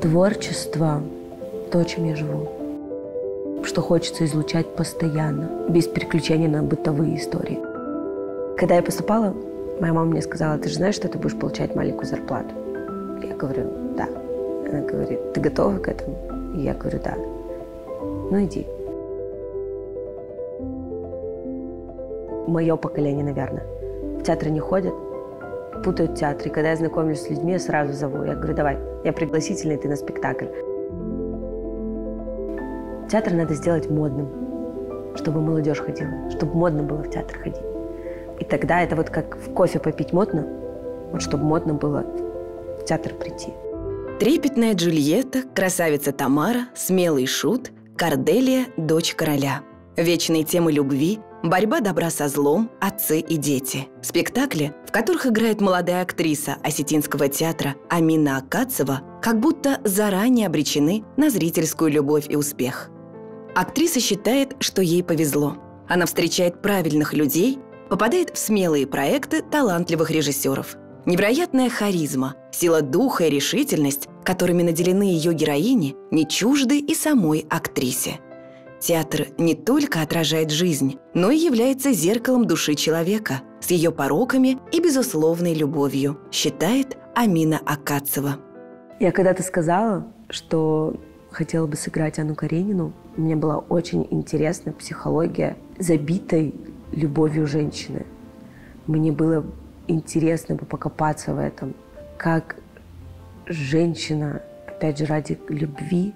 Творчество – то, чем я живу. Что хочется излучать постоянно, без переключения на бытовые истории. Когда я поступала, моя мама мне сказала: ты же знаешь, что ты будешь получать маленькую зарплату? Я говорю: да. Она говорит: ты готова к этому? И я говорю: да. Ну иди. Мое поколение, наверное, в театры не ходят, путают театры. И когда я знакомлюсь с людьми, я сразу зову. Я говорю: давай, я пригласительный, ты на спектакль. Театр надо сделать модным, чтобы молодежь ходила, чтобы модно было в театр ходить. И тогда это вот как в кофе попить модно, вот чтобы модно было в театр прийти. Трепетная Джульетта, красавица Тамара, смелый шут, Корделия, дочь короля. Вечные темы любви, борьба добра со злом, отцы и дети. Спектакли, в которых играет молодая актриса осетинского театра Амина Акацева, как будто заранее обречены на зрительскую любовь и успех. Актриса считает, что ей повезло. Она встречает правильных людей, попадает в смелые проекты талантливых режиссеров. Невероятная харизма, сила духа и решительность, которыми наделены ее героини, не чужды и самой актрисе. Театр не только отражает жизнь, но и является зеркалом души человека с ее пороками и безусловной любовью, считает Амина Акацева. Я когда-то сказала, что хотела бы сыграть Анну Каренину. Мне была очень интересна психология забитой любовью женщины. Мне было интересно бы покопаться в этом, как женщина, опять же, ради любви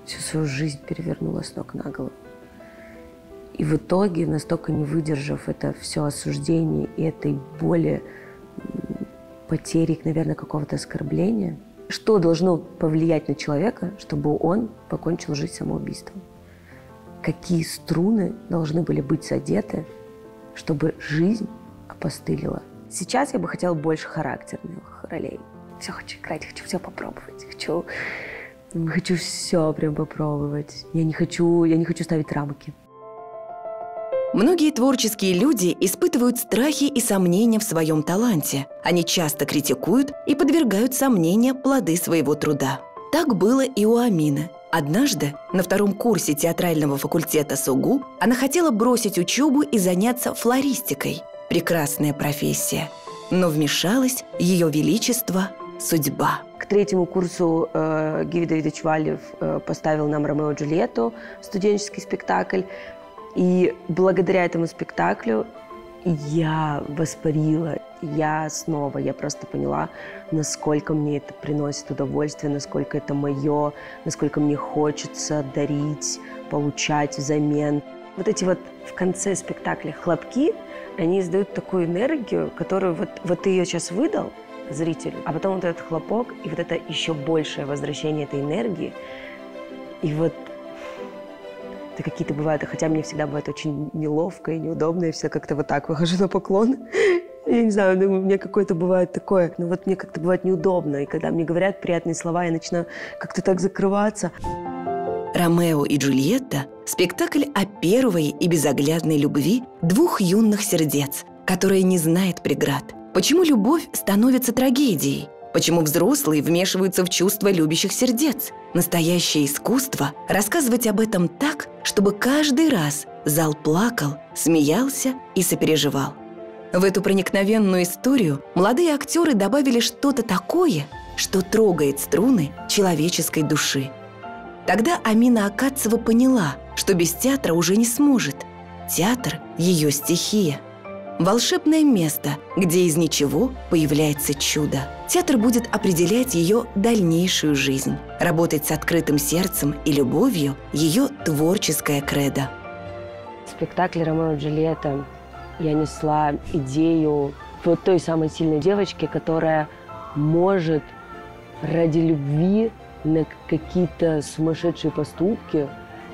всю свою жизнь перевернула с ног на голову. И в итоге, настолько не выдержав это все осуждение и этой боли, потери, наверное, какого-то оскорбления, что должно повлиять на человека, чтобы он покончил жизнь самоубийством? Какие струны должны были быть задеты, чтобы жизнь опостылила? Сейчас я бы хотела больше характерных ролей. Все хочу играть, хочу все попробовать, хочу все прям попробовать. Я не хочу ставить рамки. Многие творческие люди испытывают страхи и сомнения в своем таланте. Они часто критикуют и подвергают сомнению плоды своего труда. Так было и у Амины. Однажды, на 2-м курсе театрального факультета СОГУ, она хотела бросить учебу и заняться флористикой. Прекрасная профессия. Но вмешалось ее величество – судьба. К 3-му курсу Гиви Давидович Валиев поставил нам «Ромео и Джульетту», студенческий спектакль. И благодаря этому спектаклю я воспарила. Я просто поняла, насколько мне это приносит удовольствие, насколько это мое, насколько мне хочется дарить, получать взамен. Вот эти вот в конце спектакля хлопки, они издают такую энергию, которую вот ты ее сейчас выдал зрителю, а потом вот этот хлопок и вот это еще большее возвращение этой энергии. И вот это какие-то бывают, хотя мне всегда бывает очень неловко и неудобно, я всегда как-то вот так выхожу на поклон. Я не знаю, у меня какое-то бывает такое, но вот мне как-то бывает неудобно, и когда мне говорят приятные слова, я начинаю как-то так закрываться. «Ромео и Джульетта» – спектакль о первой и безоглядной любви 2 юных сердец, которая не знает преград. Почему любовь становится трагедией? Почему взрослые вмешиваются в чувства любящих сердец? Настоящее искусство – рассказывать об этом так, чтобы каждый раз зал плакал, смеялся и сопереживал. В эту проникновенную историю молодые актеры добавили что-то такое, что трогает струны человеческой души. Тогда Амина Акацева поняла, что без театра уже не сможет. Театр – ее стихия. Волшебное место, где из ничего появляется чудо. Театр будет определять ее дальнейшую жизнь. Работать с открытым сердцем и любовью – ее творческая кредо. В спектакле «Ромео и Джульетта» я несла идею вот той самой сильной девочки, которая может ради любви на какие-то сумасшедшие поступки,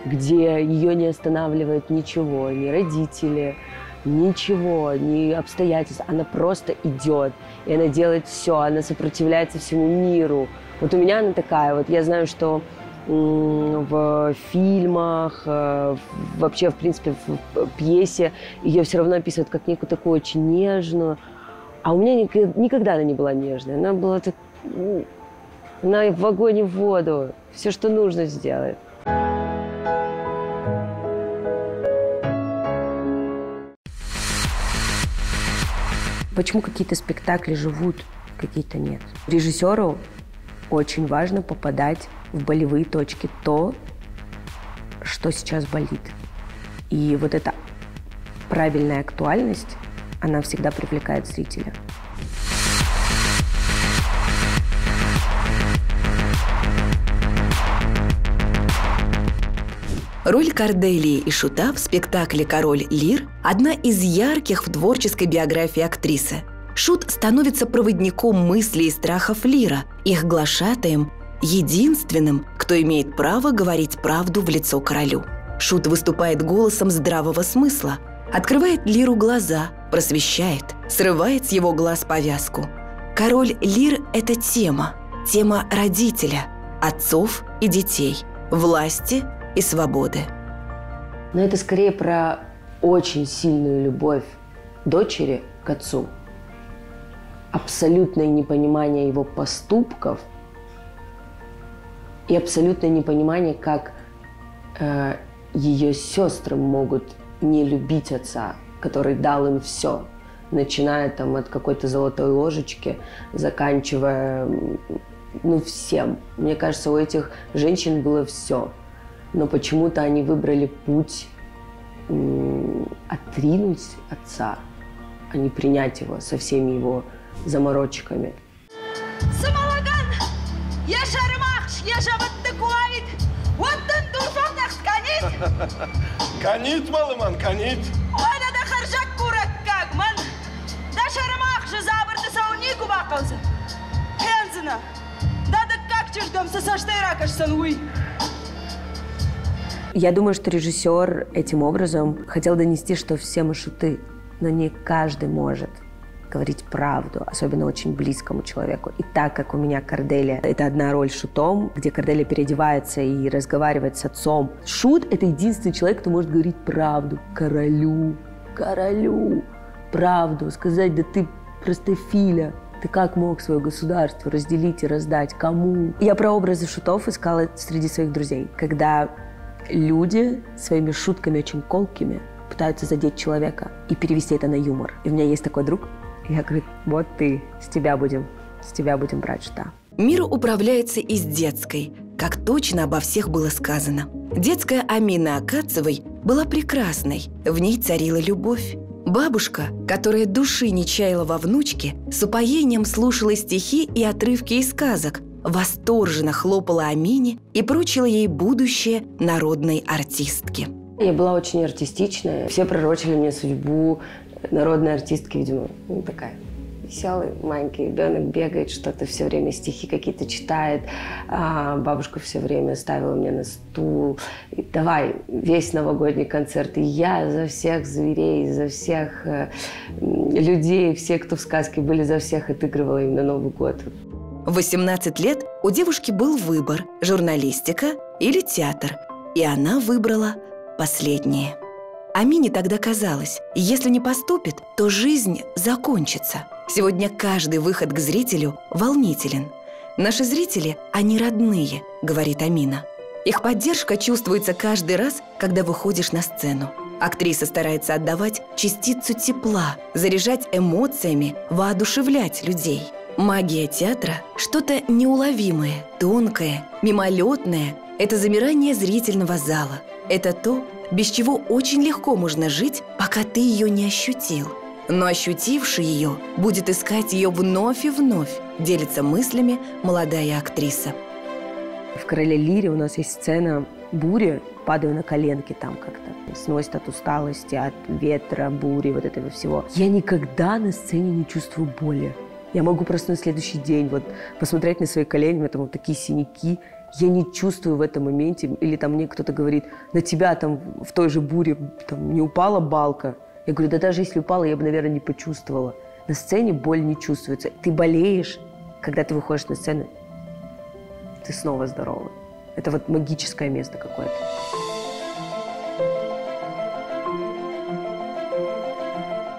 где ее не останавливает ничего, ни родители, ничего, ни обстоятельства. Она просто идет, и она делает все, она сопротивляется всему миру. Вот у меня она такая. Вот я знаю, что в фильмах, вообще, в принципе, в пьесе ее все равно описывают как некую такую очень нежную. А у меня никогда она не была нежной. Она была так, Она в вагоне воду. Все, что нужно, сделает. Почему какие-то спектакли живут, какие-то нет? Режиссеру очень важно попадать в болевые точки, то, что сейчас болит. И вот эта правильная актуальность, она всегда привлекает зрителя. Роль Корделии и Шута в спектакле «Король Лир» – одна из ярких в творческой биографии актрисы. Шут становится проводником мыслей и страхов Лира, их глашатаем, единственным, кто имеет право говорить правду в лицо королю. Шут выступает голосом здравого смысла, открывает Лиру глаза, просвещает, срывает с его глаз повязку. Король Лир – это тема родителя, отцов и детей, власти и свободы. Но это скорее про очень сильную любовь дочери к отцу, абсолютное непонимание его поступков и абсолютное непонимание, как ее сестры могут не любить отца, который дал им все, начиная там от какой-то золотой ложечки, заканчивая всем. Мне кажется, у этих женщин было все. Но почему-то они выбрали путь отринуть отца, а не принять его со всеми его заморочками. Канит, малыман, канит. Я думаю, что режиссер этим образом хотел донести, что все мы шуты, но не каждый может говорить правду, особенно очень близкому человеку. И так как у меня Корделия – это одна роль шутом, где Корделия переодевается и разговаривает с отцом. Шут – это единственный человек, кто может говорить правду королю, правду, сказать: да ты простофиля, ты как мог свое государство разделить и раздать, кому? Я про образы шутов искала среди своих друзей, когда люди своими шутками очень колкими пытаются задеть человека и перевести это на юмор. И у меня есть такой друг, я говорю: вот ты, с тебя будем брать шута. Мир управляется из детской, как точно обо всех было сказано. Детская Амины Акацевой была прекрасной, в ней царила любовь. Бабушка, которая души не чаяла во внучке, с упоением слушала стихи и отрывки из сказок, восторженно хлопала Амине и прочила ей будущее народной артистки. Я была очень артистичная. Все пророчили мне судьбу народной артистки, видимо. Такая веселый маленький ребенок, бегает, что-то все время, стихи какие-то читает. Бабушка все время ставила меня на стул. И давай, весь новогодний концерт. И я за всех зверей, за всех людей, все, кто в сказке были, за всех отыгрывала им на Новый год. В 18 лет у девушки был выбор – журналистика или театр. И она выбрала последнее. Амине тогда казалось, если не поступит, то жизнь закончится. Сегодня каждый выход к зрителю волнителен. Наши зрители, они родные, говорит Амина. Их поддержка чувствуется каждый раз, когда выходишь на сцену. Актриса старается отдавать частицу тепла, заряжать эмоциями, воодушевлять людей. Магия театра – что-то неуловимое, тонкое, мимолетное. Это замирание зрительного зала. Это то, без чего очень легко можно жить, пока ты ее не ощутил. Но ощутивший ее будет искать ее вновь и вновь, делится мыслями молодая актриса. В «Короле Лире» у нас есть сцена бури, падаю на коленки там как-то. Сносит от усталости, от ветра, бури, вот этого всего. Я никогда на сцене не чувствую боли. Я могу просто на следующий день посмотреть на свои колени, у меня там вот такие синяки. Я не чувствую в этом моменте. Или там мне кто-то говорит: на тебя там в той же буре там не упала балка. Я говорю: да даже если упала, я бы, наверное, не почувствовала. На сцене боль не чувствуется. Ты болеешь, когда ты выходишь на сцену, ты снова здорова. Это вот магическое место какое-то.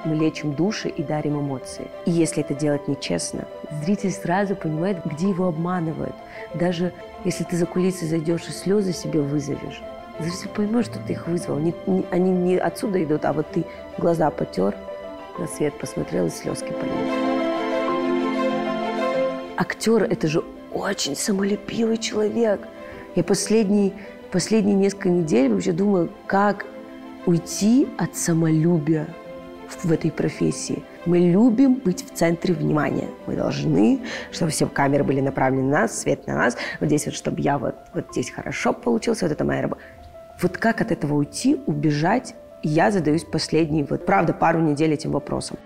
мы лечим души и дарим эмоции. И если это делать нечестно, зритель сразу понимает, где его обманывают. Даже если ты за кулисы зайдешь и слезы себе вызовешь, зритель поймет, что ты их вызвал. Они не отсюда идут, а вот ты глаза потер, на свет посмотрел и слезки полились. Актер – это же очень самолюбивый человек. Я последние несколько недель вообще думаю, как уйти от самолюбия в этой профессии. Мы любим быть в центре внимания. Мы должны, чтобы все камеры были направлены на нас, свет на нас. Вот здесь вот, чтобы я вот здесь хорошо получился, вот это моя работа. Вот как от этого уйти, убежать? Я задаюсь правда, пару недель этим вопросом.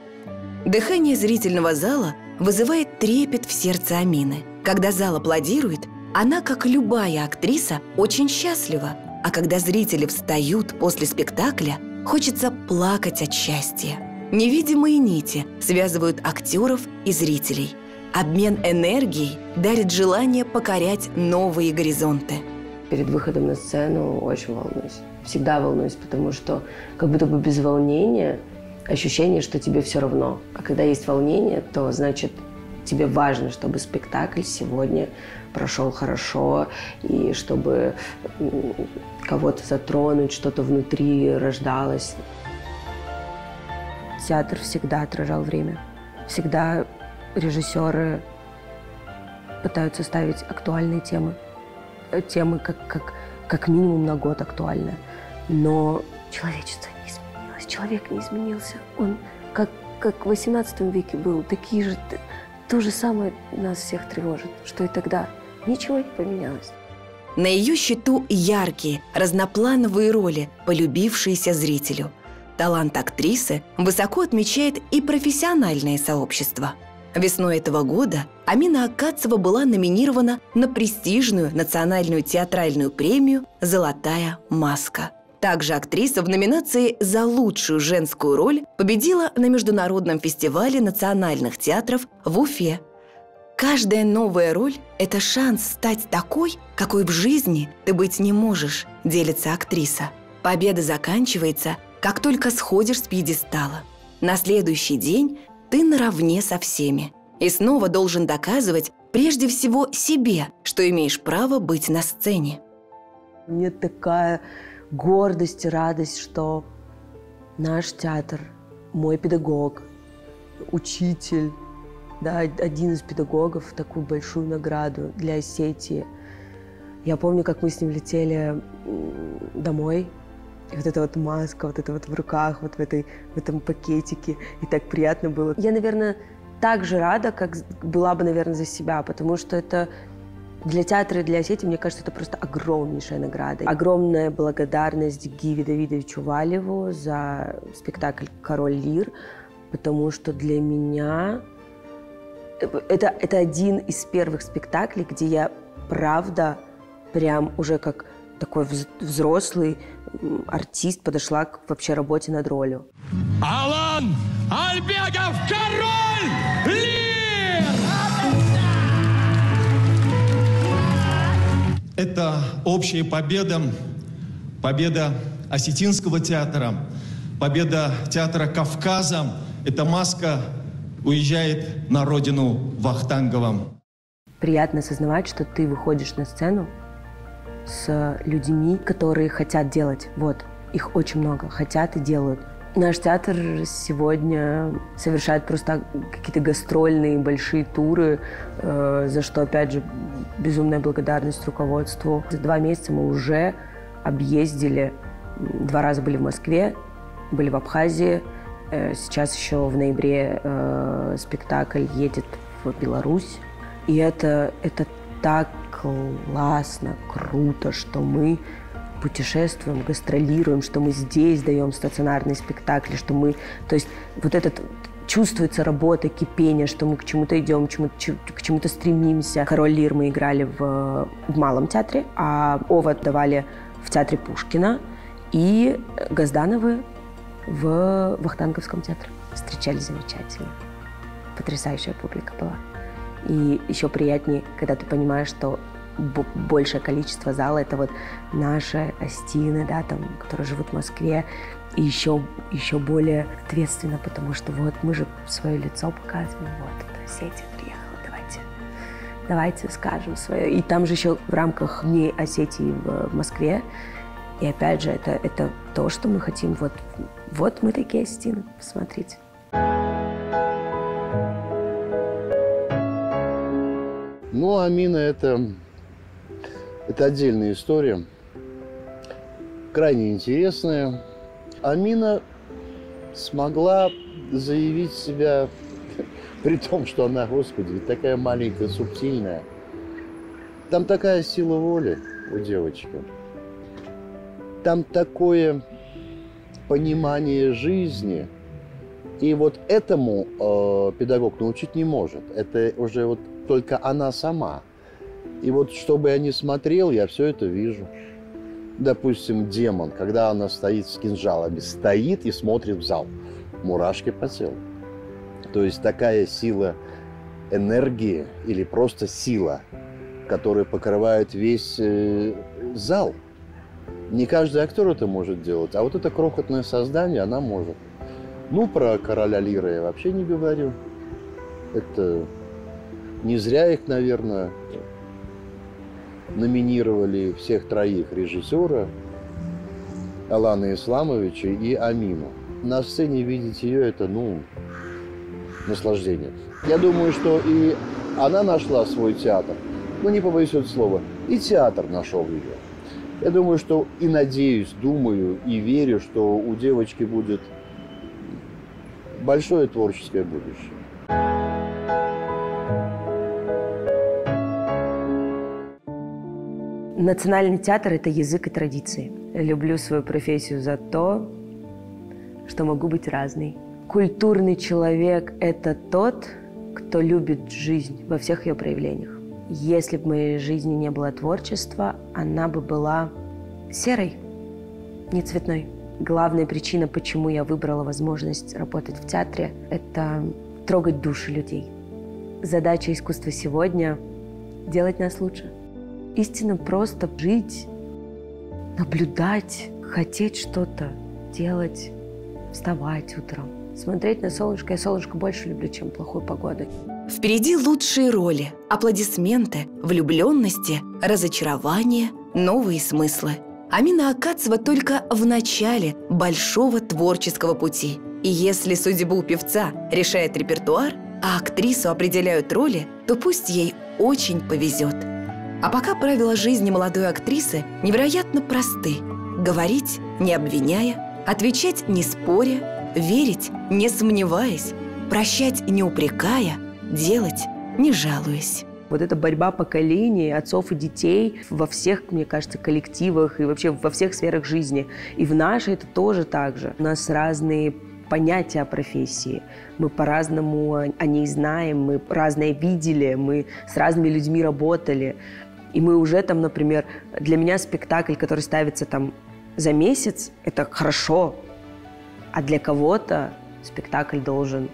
Дыхание зрительного зала вызывает трепет в сердце Амины. Когда зал аплодирует, она, как любая актриса, очень счастлива. А когда зрители встают после спектакля, хочется плакать от счастья. Невидимые нити связывают актеров и зрителей. Обмен энергией дарит желание покорять новые горизонты. Перед выходом на сцену очень волнуюсь. Всегда волнуюсь, потому что как будто бы без волнения ощущение, что тебе все равно. А когда есть волнение, то значит тебе важно, чтобы спектакль сегодня прошел хорошо, и чтобы кого-то затронуть, что-то внутри рождалось. Театр всегда отражал время. Всегда режиссеры пытаются ставить актуальные темы. Темы как минимум на год актуальны. Но человечество не изменилось, человек не изменился. Он как в 18 веке был, такие же... То же самое нас всех тревожит, что и тогда. Ничего не поменялось. На ее счету яркие, разноплановые роли, полюбившиеся зрителю. Талант актрисы высоко отмечает и профессиональное сообщество. Весной этого года Амина Акацева была номинирована на престижную национальную театральную премию «Золотая маска». Также актриса в номинации «За лучшую женскую роль» победила на Международном фестивале национальных театров в Уфе. Каждая новая роль – это шанс стать такой, какой в жизни ты быть не можешь, делится актриса. Победа заканчивается, как только сходишь с пьедестала. На следующий день ты наравне со всеми. И снова должен доказывать прежде всего себе, что имеешь право быть на сцене. Мне такая гордость и радость, что наш театр, мой педагог, учитель, да, один из педагогов, такую большую награду для Осетии. Я помню, как мы с ним летели домой, и вот эта вот маска, вот это вот в руках, вот в этом пакетике, и так приятно было. Я, наверное, так же рада, как была бы, наверное, за себя, потому что это для театра и для Осетии, мне кажется, это просто огромнейшая награда. Огромная благодарность Гиве Давидовичу Валеву за спектакль «Король Лир», потому что для меня это один из первых спектаклей, где я, правда, прям уже как такой взрослый артист подошла к вообще работе над ролью. Алан Альбегов, «Король Лир». Это общая победа, победа Осетинского театра, победа театра Кавказа. Эта маска уезжает на родину Вахтангова. Приятно осознавать, что ты выходишь на сцену с людьми, которые хотят делать. Вот, их очень много, хотят и делают. Наш театр сегодня совершает просто какие-то гастрольные большие туры, за что, опять же, безумная благодарность руководству. За 2 месяца мы уже объездили, 2 раза были в Москве, были в Абхазии. Сейчас еще в ноябре спектакль едет в Беларусь. И это так классно, круто, что мы путешествуем, гастролируем, что мы здесь даем стационарные спектакли, что мы... То есть вот этот чувствуется работа, кипение, что мы к чему-то идем, к чему-то стремимся. «Король Лир» мы играли в Малом театре, а «Овод» давали в театре Пушкина, и Газдановы в Вахтанговском театре. Встречались замечательно. Потрясающая публика была. И еще приятнее, когда ты понимаешь, что большее количество зала – это вот наши остины, да, там, которые живут в Москве, И еще более ответственно, потому что вот мы же свое лицо показываем, вот это Осетия приехала, давайте скажем свое. И там же еще в рамках Дней Осетии в Москве, и опять же, это то, что мы хотим, вот мы такие осетины, посмотрите. Ну, Амина – это отдельная история, крайне интересная. Амина смогла заявить себя, при том, что она, Господи, ведь такая маленькая, субтильная. Там такая сила воли у девочки. Там такое понимание жизни. И вот этому педагог научить не может. Это уже вот только она сама. И вот чтобы я не смотрел, я все это вижу. Допустим, демон, когда она стоит с кинжалами, стоит и смотрит в зал. Мурашки по телу. То есть такая сила энергии или просто сила, которая покрывает весь зал. Не каждый актер это может делать, а вот это крохотное создание она может. Ну, про короля Лира я вообще не говорю. Это не зря их, наверное, номинировали всех троих: режиссера Алана Исламовича и Амину. На сцене видеть ее – это, наслаждение. Я думаю, что и она нашла свой театр. Не побоюсь этого слова. И театр нашел ее. Я думаю, что и надеюсь, думаю и верю, что у девочки будет большое творческое будущее. Национальный театр – это язык и традиции. Люблю свою профессию за то, что могу быть разной. Культурный человек – это тот, кто любит жизнь во всех ее проявлениях. Если бы в моей жизни не было творчества, она бы была серой, не цветной. Главная причина, почему я выбрала возможность работать в театре – это трогать души людей. Задача искусства сегодня – делать нас лучше. Истинно просто жить, наблюдать, хотеть что-то делать, вставать утром, смотреть на солнышко. Я солнышко больше люблю, чем плохую погоду. Впереди лучшие роли, аплодисменты, влюбленности, разочарования, новые смыслы. Амина Акацева только в начале большого творческого пути. И если судьбу певца решает репертуар, а актрису определяют роли, то пусть ей очень повезет. А пока правила жизни молодой актрисы невероятно просты. Говорить, не обвиняя, отвечать, не споря, верить, не сомневаясь, прощать, не упрекая, делать, не жалуясь. Вот эта борьба поколений, отцов и детей во всех, мне кажется, коллективах и вообще во всех сферах жизни. И в нашей это тоже так же. У нас разные понятия о профессии. Мы по-разному о ней знаем, мы разное видели, мы с разными людьми работали. И мы уже там, например, для меня спектакль, который ставится там за месяц, это хорошо. А для кого-то спектакль должен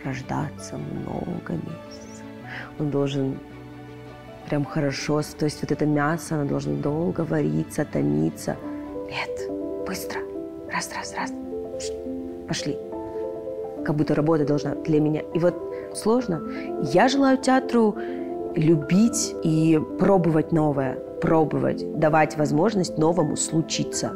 рождаться много месяцев. Он должен прям хорошо, то есть вот это мясо, оно должно долго вариться, томиться. Нет, быстро, раз, пошли. Как будто работа должна для меня. И вот сложно. Я желаю театру любить и пробовать новое, давать возможность новому случиться.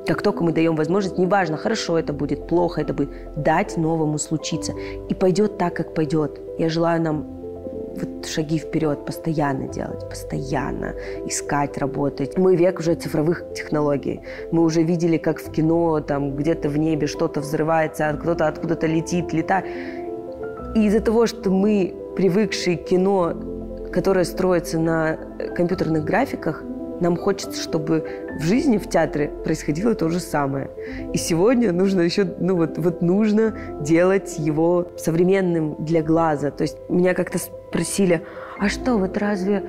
Как только мы даем возможность, неважно, хорошо это будет, плохо это будет, дать новому случиться. И пойдет так, как пойдет. Я желаю нам вот шаги вперед постоянно делать, постоянно искать, работать. Мы век уже цифровых технологий. Мы уже видели, как в кино, там где-то в небе что-то взрывается, кто-то откуда-то летает. И из-за того, что мы, привыкшие к кино, которое строится на компьютерных графиках, нам хочется, чтобы в жизни, в театре происходило то же самое. И сегодня нужно еще, нужно делать его современным для глаза. То есть меня как-то спросили, а что, вот разве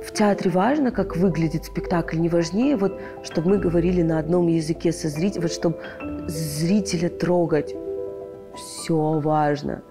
в театре важно, как выглядит спектакль? Не важнее, вот, чтобы мы говорили на одном языке со зрителем, вот, чтобы зрителя трогать? Все важно.